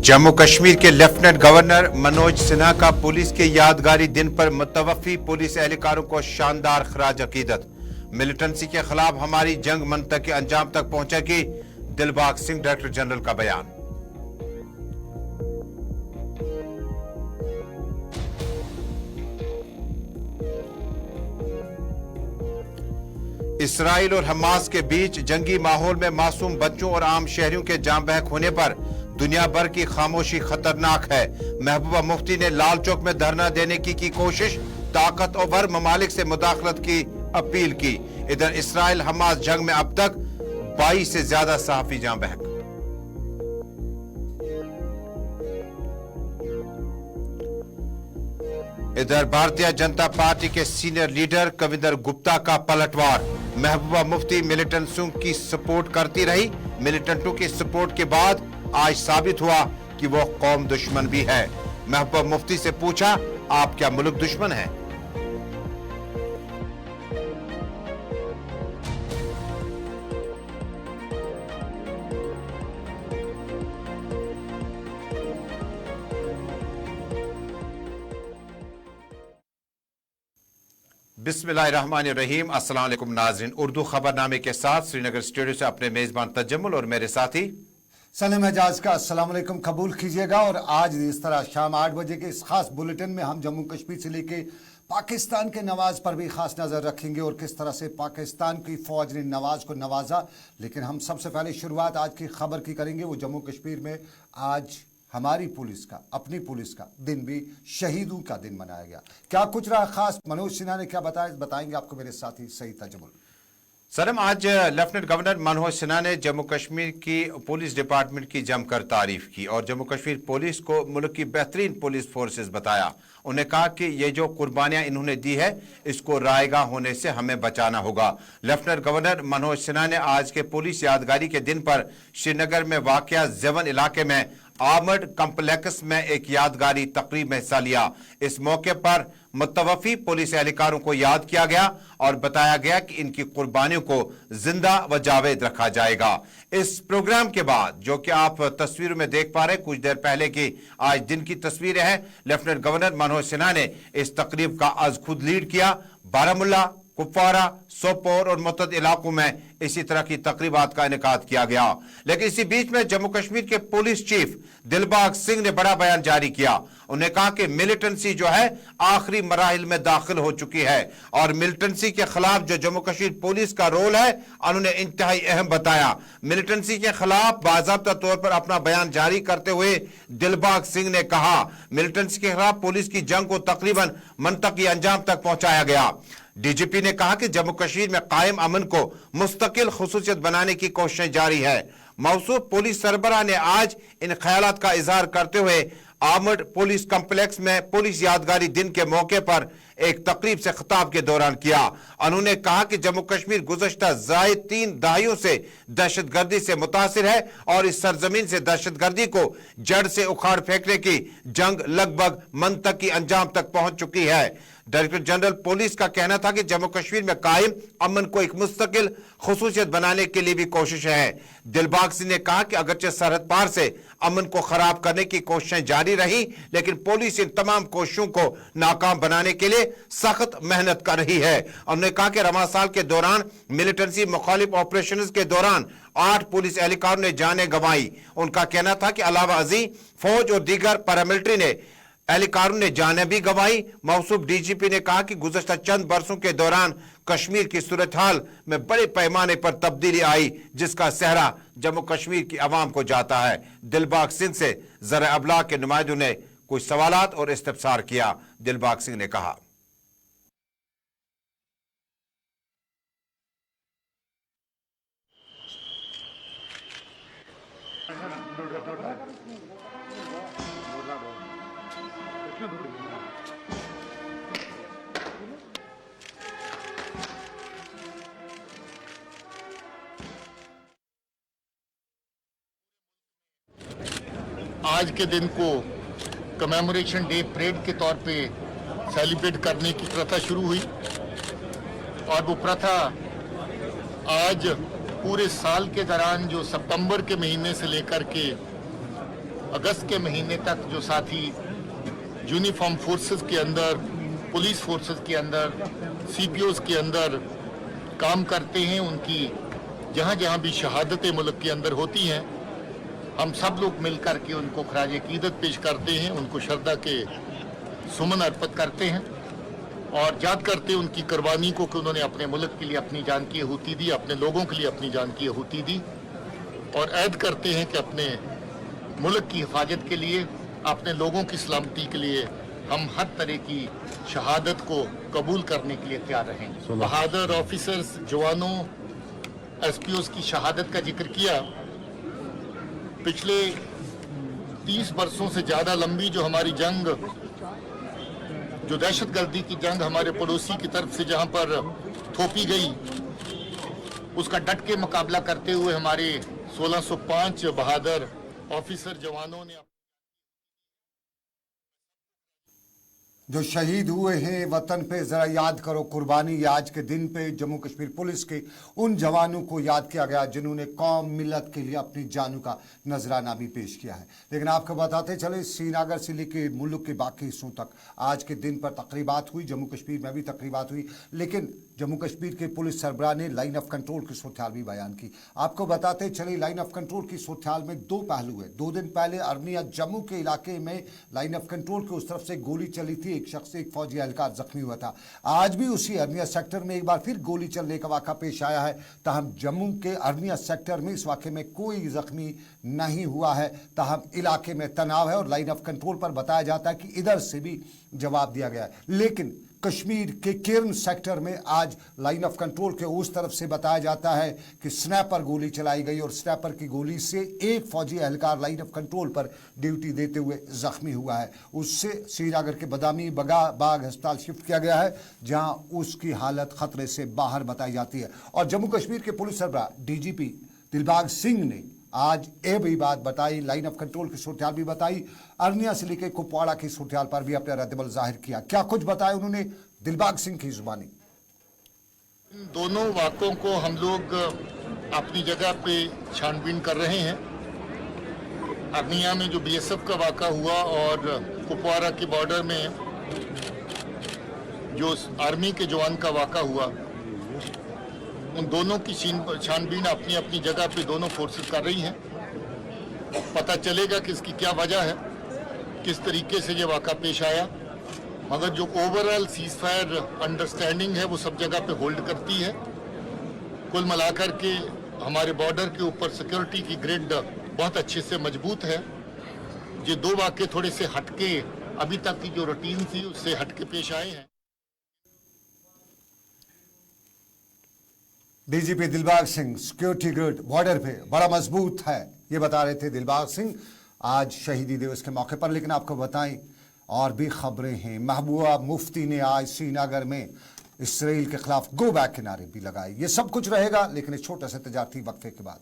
जम्मू कश्मीर के lieutenant governor Manoj Sinha का police के यादगारी दिन पर मुतवफ़ी पुलिस एहलकारों को शानदार खराज अकीदत। मिलिटेंसी के खिलाफ हमारी जंग मंतकी अंजाम तक पहुंचेगी, दिलबाग सिंह डायरेक्टर जनरल का बयान। इसराइल और हमास के बीच जंगी माहौल में मासूम बच्चों और आम शहरियों के जान बहक होने पर दुनिया भर की खामोशी खतरनाक है। महबूबा मुफ्ती ने लाल चौक में धरना देने की कोशिश, ताकतवर ममालिक से मुदाखलत की अपील की। इधर इसराइल हमास जंग में अब तक 22 से ज्यादा सहाफी जान बहक। इधर भारतीय जनता पार्टी के सीनियर लीडर कविंदर गुप्ता का पलटवार। महबूबा मुफ्ती मिलिटेंट्स की सपोर्ट करती रही, मिलिटेंटों की सपोर्ट के बाद आज साबित हुआ कि वो कौम दुश्मन भी है। महबूबा मुफ्ती से पूछा, आप क्या मुल्क दुश्मन हैं? बिस्मिल्लाहिर्रहमानिर्रहीम। अस्सलाम वालेकुम नाज़रीन, उर्दू खबरनामे के साथ श्रीनगर स्टूडियो से अपने मेजबान तजम्मुल और मेरे साथी सलीम एजाज का अस्सलाम वालेकुम कबूल कीजिएगा। और आज इस तरह शाम 8 बजे के इस खास बुलेटिन में हम जम्मू कश्मीर से लेके पाकिस्तान के नवाज पर भी खास नजर रखेंगे और किस तरह से पाकिस्तान की फौज ने नवाज को नवाजा। लेकिन हम सबसे पहले शुरुआत आज की खबर की करेंगे। वो जम्मू कश्मीर में आज हमारी पुलिस का, अपनी पुलिस का दिन भी शहीदों का दिन मनाया गया। क्या कुछ रहा खास, मनोज सिन्हा ने क्या बताया, बताएंगे आपको मेरे साथी सही तजमुल। सरम, आज लेफ्टिनेंट गवर्नर मनोज सिन्हा ने जम्मू कश्मीर की पुलिस डिपार्टमेंट की जमकर तारीफ की और जम्मू कश्मीर पुलिस को मुल्क की बेहतरीन पुलिस फोर्सेस बताया। उन्हें कहा कि ये जो कुर्बानियां इन्होंने दी है, इसको रायगा होने से हमें बचाना होगा। लेफ्टिनेंट गवर्नर मनोज सिन्हा ने आज के पुलिस यादगारी के दिन पर श्रीनगर में वाक़या ज़ेवन इलाके में आर्मर्ड कम्प्लेक्स में एक यादगारी तकरीब में हिस्सा लिया। इस मौके पर मुतवफ़ी पुलिस एहलकारों को याद किया गया और बताया गया कि इनकी कुर्बानियों को जिंदा व जावेद रखा जाएगा। इस प्रोग्राम के बाद, जो कि आप तस्वीरों में देख पा रहे, कुछ देर पहले की आज दिन की तस्वीरें हैं, लेफ्टिनेंट गवर्नर मनोज सिन्हा ने इस तकरीब का आज खुद लीड किया। बारामुल्ला, कुपवारा, सोपोर और मुतअद्दिद इलाकों में इसी तरह की तकरीबात का इनेकाद किया गया। लेकिन इसी बीच में जम्मू कश्मीर के पुलिस चीफ दिलबाग सिंह ने बड़ा बयान जारी किया। उन्हें कहा कि मिलिटेंसी जो है आखिरी मराहिल में दाखिल हो चुकी है और मिलिटेंसी के खिलाफ जो जम्मू कश्मीर पुलिस का रोल है, उन्होंने इंतहाई अहम बताया। मिलिटेंसी के खिलाफ बाज़ाब्ता तौर पर अपना बयान जारी करते हुए दिलबाग सिंह ने कहा, मिलिटेंसी के खिलाफ पुलिस की जंग को तकरीबन मंतकी अंजाम तक पहुंचाया गया। डीजीपी ने कहा कि जम्मू कश्मीर में कायम अमन को मुस्तकिल खुसूसियत बनाने की कोशिशें जारी है। मौसूफ पुलिस सरबराह ने आज इन ख्यालात का इजहार करते हुए आर्मर्ड पुलिस कम्प्लेक्स में पुलिस यादगारी दिन के मौके पर एक तकरीब से खिताब के दौरान किया। उन्होंने कहा कि जम्मू कश्मीर गुज़श्ता ज़ायद 3 दहाइयों से दहशतगर्दी से मुतासिर है और इस सरजमीन से दहशतगर्दी को जड़ से उखाड़ फेंकने की जंग लगभग मंतकी अंजाम तक पहुंच चुकी है। डायरेक्टर जनरल पुलिस का कहना था कि जम्मू कश्मीर में कायम अमन को एक मुस्तकिल खुसूसियत बनाने के लिए भी कोशिश है। दिलबाग सिंह ने कहा कि अगरचे सरहद पार से अमन को खराब करने की कोशिशें जारी रही, लेकिन पुलिस इन तमाम कोशिशों को नाकाम बनाने के लिए सख्त मेहनत कर रही है। उन्होंने कहा कि रमज़ान साल के दौरान मिलिटेंसी मुखालिफ ऑपरेशन के दौरान 8 पुलिस एहलकारों ने जानें गंवाई। उनका कहना था कि अलावा अजी फौज और दीगर पैरामिलिट्री ने एहलकारों ने जानें भी गंवाई। मौसूफ डीजीपी ने कहा कि गुज़श्ता चंद बरसों के दौरान कश्मीर की सूरत हाल में बड़े पैमाने पर तब्दीली आई, जिसका सहरा जम्मू कश्मीर की आवाम को जाता है। दिलबाग सिंह से ज़रा अबलाग के नुमाइंदों ने कुछ सवालात और इस्तफसार किया। दिलबाग सिंह ने कहा, आज के दिन को कमेमोरेशन डे परेड के तौर पे सेलिब्रेट करने की प्रथा शुरू हुई और वो प्रथा आज पूरे साल के दौरान जो सितंबर के महीने से लेकर के अगस्त के महीने तक जो साथी यूनिफॉर्म फोर्सेस के अंदर, पुलिस फोर्सेस के अंदर, सीपीओज के अंदर काम करते हैं, उनकी जहाँ जहाँ भी शहादतें मुल्क के अंदर होती हैं, हम सब लोग मिलकर के उनको खराज अकीदत पेश करते हैं, उनको श्रद्धा के सुमन अर्पित करते हैं और याद करते हैं उनकी कुर्बानी को कि उन्होंने अपने मुल्क के लिए अपनी जान की आहुति दी, अपने लोगों के लिए अपनी जान की आहुति दी, और ऐद करते हैं कि अपने मुल्क की हिफाजत के लिए, अपने लोगों की सलामती के लिए हम हर तरह की शहादत को कबूल करने के लिए तैयार रहेंगे। बहादुर ऑफिसर्स, जवानों, एसपीओज की शहादत का जिक्र किया। पिछले 30 बरसों से ज़्यादा लंबी जो हमारी जंग, जो दहशतगर्दी की जंग हमारे पड़ोसी की तरफ से जहां पर थोपी गई, उसका डट के मुकाबला करते हुए हमारे 1605 बहादुर ऑफिसर जवानों ने जो शहीद हुए हैं वतन पे जरा याद करो कुर्बानी। ये आज के दिन पे जम्मू कश्मीर पुलिस के उन जवानों को याद किया गया जिन्होंने कौम मिलत के लिए अपनी जानों का नजराना भी पेश किया है। लेकिन आपको बताते चले, श्रीनगर से लेकर मुल्क के बाकी हिस्सों तक आज के दिन पर तकरीबात हुई, जम्मू कश्मीर में भी तकरीबात हुई, लेकिन जम्मू कश्मीर के पुलिस सरबराह ने लाइन ऑफ कंट्रोल की सूरत भी बयान की। आपको बताते चले, लाइन ऑफ कंट्रोल की सूरत में दो पहलू है। 2 दिन पहले अरनिया जम्मू के इलाके में लाइन ऑफ कंट्रोल की उस तरफ से गोली चली थी, एक शख्स, एक फौजी एहलकार जख्मी हुआ था। आज भी उसी अरनिया सेक्टर में एक बार फिर गोली चलने का वाक़ा पेश आया है। ताहम जम्मू के अरनिया सेक्टर में इस वाक़े में कोई जख्मी नहीं हुआ है। ताहम इलाके में तनाव है और लाइन ऑफ कंट्रोल पर बताया जाता है कि इधर से भी जवाब दिया गया है। लेकिन कश्मीर के केरन सेक्टर में आज लाइन ऑफ कंट्रोल के उस तरफ से बताया जाता है कि स्नैपर गोली चलाई गई और स्नैपर की गोली से एक फौजी एहलकार लाइन ऑफ कंट्रोल पर ड्यूटी देते हुए जख्मी हुआ है। उससे श्रीनगर के बदामी बाग अस्पताल शिफ्ट किया गया है, जहां उसकी हालत खतरे से बाहर बताई जाती है। और जम्मू कश्मीर के पुलिस सरबराह डीजीपी दिलबाग सिंह ने आज ये भी बात बताई, लाइन ऑफ कंट्रोल की सूरत भी बताई, अरनिया से लेकर कुपवाड़ा की सूरत पर भी अपना रद्दमल जाहिर किया। क्या कुछ बताया उन्होंने, दिलबाग सिंह की जुबानी। इन दोनों वाक़ों को हम लोग अपनी जगह पे छानबीन कर रहे हैं। अरनिया में जो बीएसएफ का वाक़ा हुआ और कुपवाड़ा के बॉर्डर में जो आर्मी के जवान का वाक़ा हुआ, उन दोनों की छानबीन अपनी अपनी जगह पे दोनों फोर्सेस कर रही हैं। पता चलेगा कि इसकी क्या वजह है, किस तरीके से ये वाक़ा पेश आया, मगर जो ओवरऑल सीज फायर अंडरस्टैंडिंग है वो सब जगह पे होल्ड करती है। कुल मिलाकर के हमारे बॉर्डर के ऊपर सिक्योरिटी की ग्रिड बहुत अच्छे से मजबूत है। ये दो वाक़े थोड़े से हटके, अभी तक की जो रूटीन थी उससे हटके पेश आए हैं। DGP Dilbag Singh, security grid border पे बड़ा मजबूत है, ये बता रहे थे दिलबाग सिंह आज शहीदी दिवस के मौके पर। लेकिन आपको बताएं और भी खबरें हैं। महबूबा मुफ्ती ने आज श्रीनगर में इसराइल के खिलाफ गो बैक के नारे भी लगाए। ये सब कुछ रहेगा, लेकिन एक छोटे से तजारती वक्फे के बाद।